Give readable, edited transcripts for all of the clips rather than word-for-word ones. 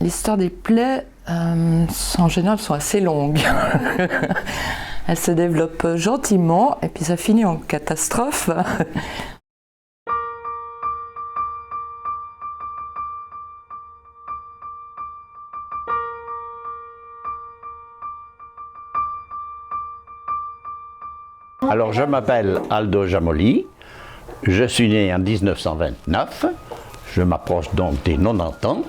L'histoire des plaies, en général, sont assez longues. Elles se développent gentiment et puis ça finit en catastrophe. Alors, je m'appelle Aldo Jamoli, je suis né en 1929, je m'approche donc des 90 ans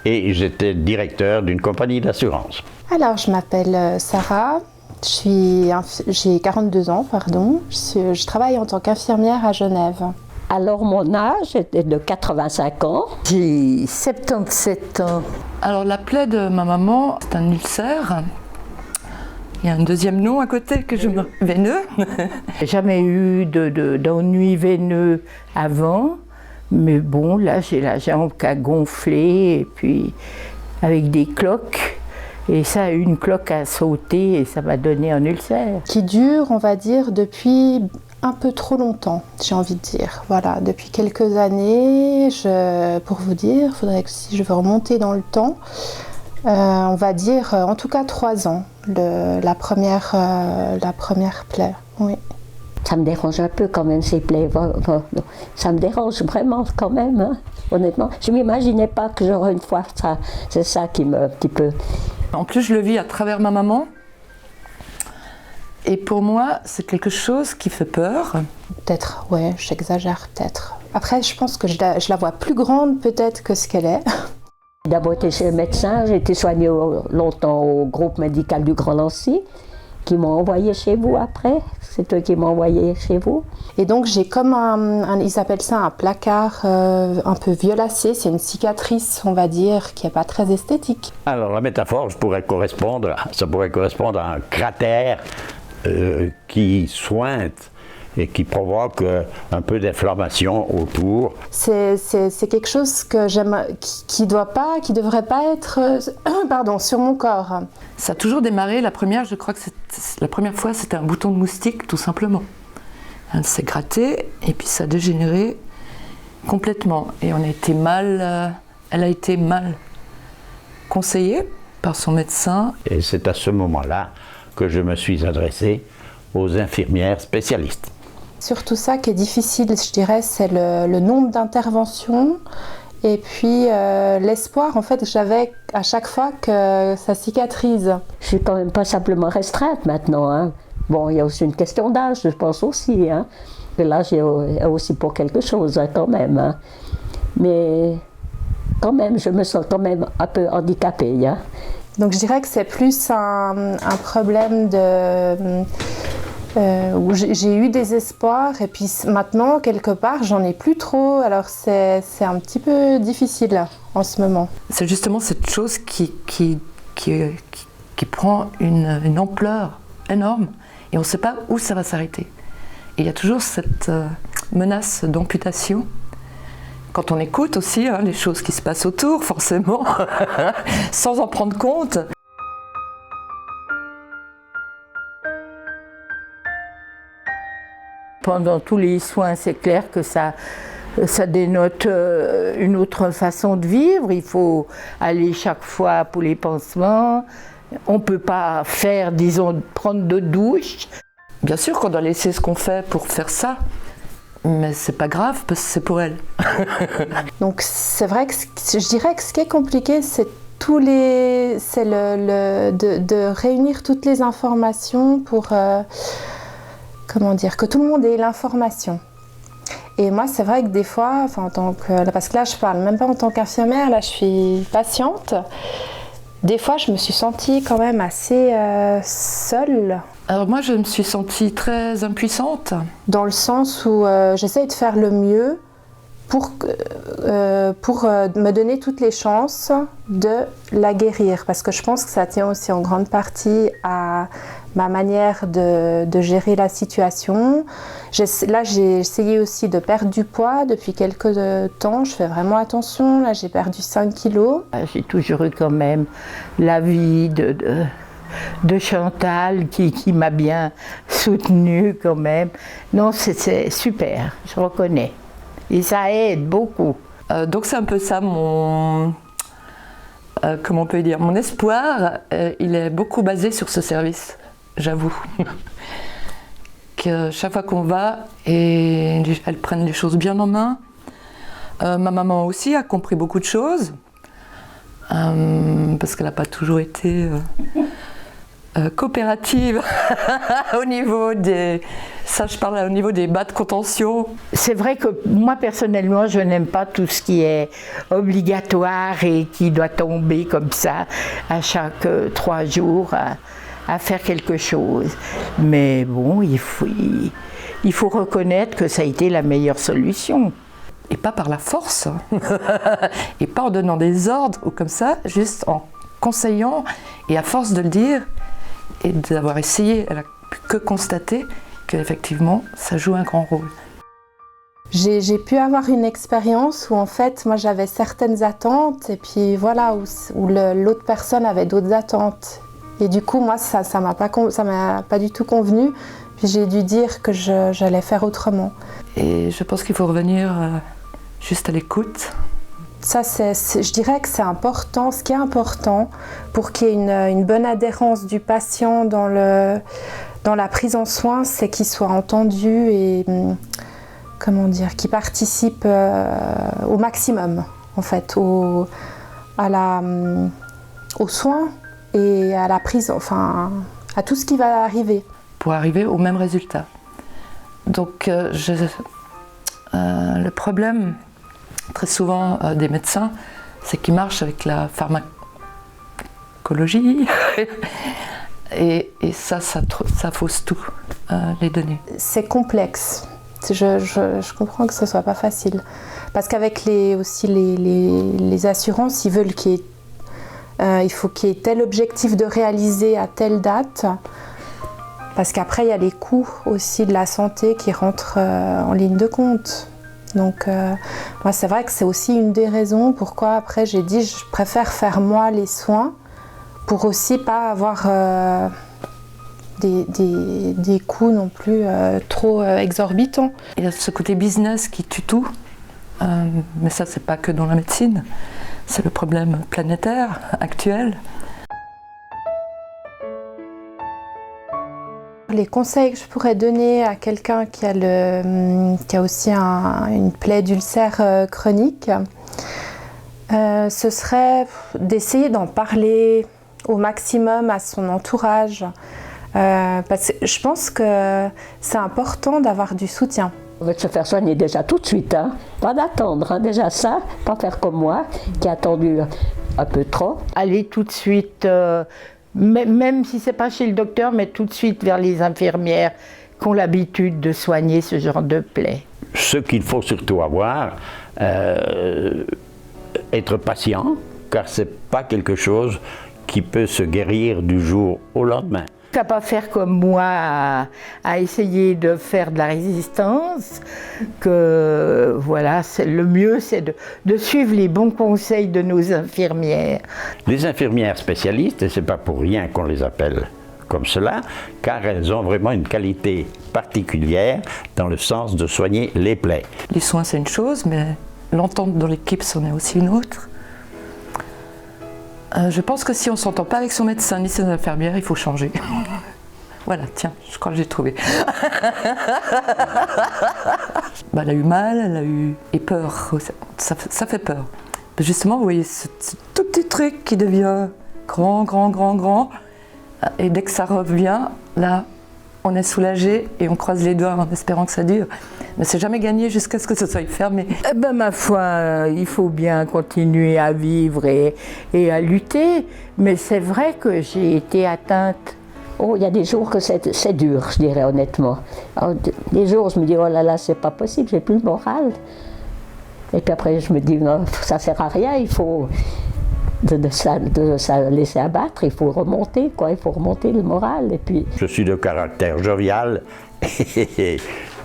et j'étais directeur d'une compagnie d'assurance. Alors, je m'appelle Sarah, j'ai 42 ans, pardon. Je travaille en tant qu'infirmière à Genève. Alors, mon âge était de 85 ans. J'ai 77 ans. Alors, la plaie de ma maman, c'est un ulcère. Il y a un deuxième nom à côté que je me... veineux. J'ai jamais eu d'ennui veineux avant, mais bon, là j'ai la jambe qui a gonflé et puis avec des cloques. Et ça, une cloque a sauté et ça m'a donné un ulcère. Qui dure, on va dire, depuis un peu trop longtemps, j'ai envie de dire. Voilà, depuis quelques années, pour vous dire, il faudrait que si je veux remonter dans le temps, on va dire en tout cas 3 ans, la première plaie, oui. Ça me dérange un peu quand même ces plaies, ça me dérange vraiment quand même, hein, honnêtement. Je ne m'imaginais pas que j'aurais une fois ça, c'est ça qui me un petit peu... En plus, je le vis à travers ma maman. Et pour moi, c'est quelque chose qui fait peur. Peut-être, ouais, j'exagère peut-être. Après, je pense que je la vois plus grande peut-être que ce qu'elle est. J'ai d'abord été chez le médecin, j'ai été soignée longtemps au groupe médical du Grand Nancy, qui m'ont envoyé chez vous après. C'est eux qui m'ont envoyé chez vous. Et donc j'ai comme ils appellent ça un placard un peu violacé, c'est une cicatrice, on va dire, qui n'est pas très esthétique. Alors la métaphore, ça pourrait correspondre à un cratère qui sointe et qui provoque un peu d'inflammation autour. C'est quelque chose que j'aime, qui devrait pas être sur mon corps. Ça a toujours démarré, la première fois, c'était un bouton de moustique, tout simplement. Elle s'est grattée et puis ça a dégénéré complètement. Et elle a été mal conseillée par son médecin. Et c'est à ce moment-là que je me suis adressé aux infirmières spécialistes. Surtout ça qui est difficile, je dirais, c'est le nombre d'interventions et puis l'espoir en fait que j'avais à chaque fois que ça cicatrise. Je suis quand même pas simplement restreinte maintenant, hein. Bon, il y a aussi une question d'âge, je pense aussi, hein. Que l'âge est aussi pour quelque chose, hein, quand même, hein. Mais quand même, je me sens quand même un peu handicapée, hein. Donc je dirais que c'est plus un problème où j'ai eu des espoirs et puis maintenant, quelque part, j'en ai plus trop. Alors c'est un petit peu difficile là, en ce moment. C'est justement cette chose qui prend une ampleur énorme et on ne sait pas où ça va s'arrêter. Et il y a toujours cette menace d'amputation. Quand on écoute aussi les choses qui se passent autour, forcément, sans en prendre compte. Pendant tous les soins, c'est clair que ça dénote une autre façon de vivre. Il faut aller chaque fois pour les pansements. On ne peut pas prendre de douche. Bien sûr qu'on doit laisser ce qu'on fait pour faire ça, mais c'est pas grave parce que c'est pour elle. Donc c'est vrai que je dirais que ce qui est compliqué, c'est de réunir toutes les informations pour que tout le monde ait l'information. Et moi, c'est vrai que des fois, parce que là, je parle même pas en tant qu'infirmière, là, je suis patiente. Des fois, je me suis sentie quand même assez seule. Alors moi, je me suis sentie très impuissante. Dans le sens où j'essaye de faire le mieux pour me donner toutes les chances de la guérir. Parce que je pense que ça tient aussi en grande partie à ma manière de gérer la situation. Là, j'ai essayé aussi de perdre du poids depuis quelques temps. Je fais vraiment attention. Là, j'ai perdu 5 kilos. J'ai toujours eu quand même l'avis de Chantal qui m'a bien soutenue quand même. Non, c'est super, je reconnais. Et ça aide beaucoup. Donc c'est un peu ça mon comment on peut dire, mon espoir, il est beaucoup basé sur ce service, j'avoue. Que chaque fois qu'on va, et elles prennent les choses bien en main. Ma maman aussi a compris beaucoup de choses, parce qu'elle n'a pas toujours été coopérative au niveau des... Ça, je parle au niveau des bas de contention. C'est vrai que moi, personnellement, je n'aime pas tout ce qui est obligatoire et qui doit tomber comme ça à chaque 3 jours à faire quelque chose. Mais bon, il faut reconnaître que ça a été la meilleure solution. Et pas par la force, et pas en donnant des ordres ou comme ça, juste en conseillant, et à force de le dire, et d'avoir essayé, elle a pu que constater qu'effectivement, ça joue un grand rôle. J'ai pu avoir une expérience où en fait, moi j'avais certaines attentes, et puis voilà, où l'autre personne avait d'autres attentes. Et du coup, moi, ça m'a pas du tout convenu, puis j'ai dû dire que j'allais faire autrement. Et je pense qu'il faut revenir juste à l'écoute. Ça, je dirais que c'est important. Ce qui est important pour qu'il y ait une bonne adhérence du patient dans la prise en soin, c'est qu'il soit entendu et comment dire, qu'il participe au maximum, en fait, aux soins et à la prise, enfin, à tout ce qui va arriver. Pour arriver au même résultat. Donc, le problème, très souvent, des médecins, c'est qu'ils marchent avec la pharmacologie. et ça fausse tout, les données. C'est complexe. Je comprends que ce ne soit pas facile. Parce qu'avec les assurances, ils veulent il faut qu'il y ait tel objectif de réaliser à telle date. Parce qu'après, il y a les coûts aussi de la santé qui rentrent en ligne de compte. Donc, moi, c'est vrai que c'est aussi une des raisons pourquoi, après, j'ai dit je préfère faire moi les soins pour aussi pas avoir des coûts non plus trop exorbitants. Il y a ce côté business qui tue tout, mais ça, c'est pas que dans la médecine, c'est le problème planétaire actuel. Les conseils que je pourrais donner à quelqu'un qui a aussi une plaie d'ulcère chronique, ce serait d'essayer d'en parler au maximum à son entourage. Parce que je pense que c'est important d'avoir du soutien. On va se faire soigner déjà tout de suite, hein. Pas d'attendre, hein. Déjà ça, pas faire comme moi, qui a attendu un peu trop. Aller tout de suite... Même si ce n'est pas chez le docteur, mais tout de suite vers les infirmières qui ont l'habitude de soigner ce genre de plaies. Ce qu'il faut surtout avoir, être patient, car ce n'est pas quelque chose qui peut se guérir du jour au lendemain. Qu'à pas faire comme moi, à essayer de faire de la résistance, que voilà, le mieux c'est de suivre les bons conseils de nos infirmières. Les infirmières spécialistes, et ce n'est pas pour rien qu'on les appelle comme cela, car elles ont vraiment une qualité particulière dans le sens de soigner les plaies. Les soins c'est une chose, mais l'entente dans l'équipe c'en est aussi une autre. Je pense que si on ne s'entend pas avec son médecin ni ses infirmières, il faut changer. Voilà, tiens, je crois que j'ai trouvé. Elle a eu mal, elle a eu peur. Ça fait peur. Justement, vous voyez ce tout petit truc qui devient grand. Et dès que ça revient, là, on est soulagé et on croise les doigts en espérant que ça dure. Mais c'est jamais gagné jusqu'à ce que ce soit fermé. Eh ben, ma foi, il faut bien continuer à vivre et à lutter. Mais c'est vrai que j'ai été atteinte. Oh, il y a des jours que c'est dur, je dirais honnêtement. Alors, des jours, je me dis, oh là là, c'est pas possible, j'ai plus le moral. Et puis après, je me dis, non, ça sert à rien, il faut de se laisser abattre, il faut remonter, quoi, il faut remonter le moral. Et puis... Je suis de caractère jovial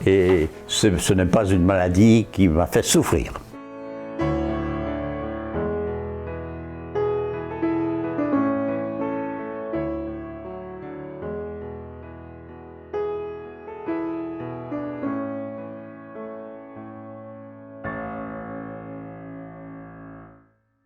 et ce n'est pas une maladie qui m'a fait souffrir.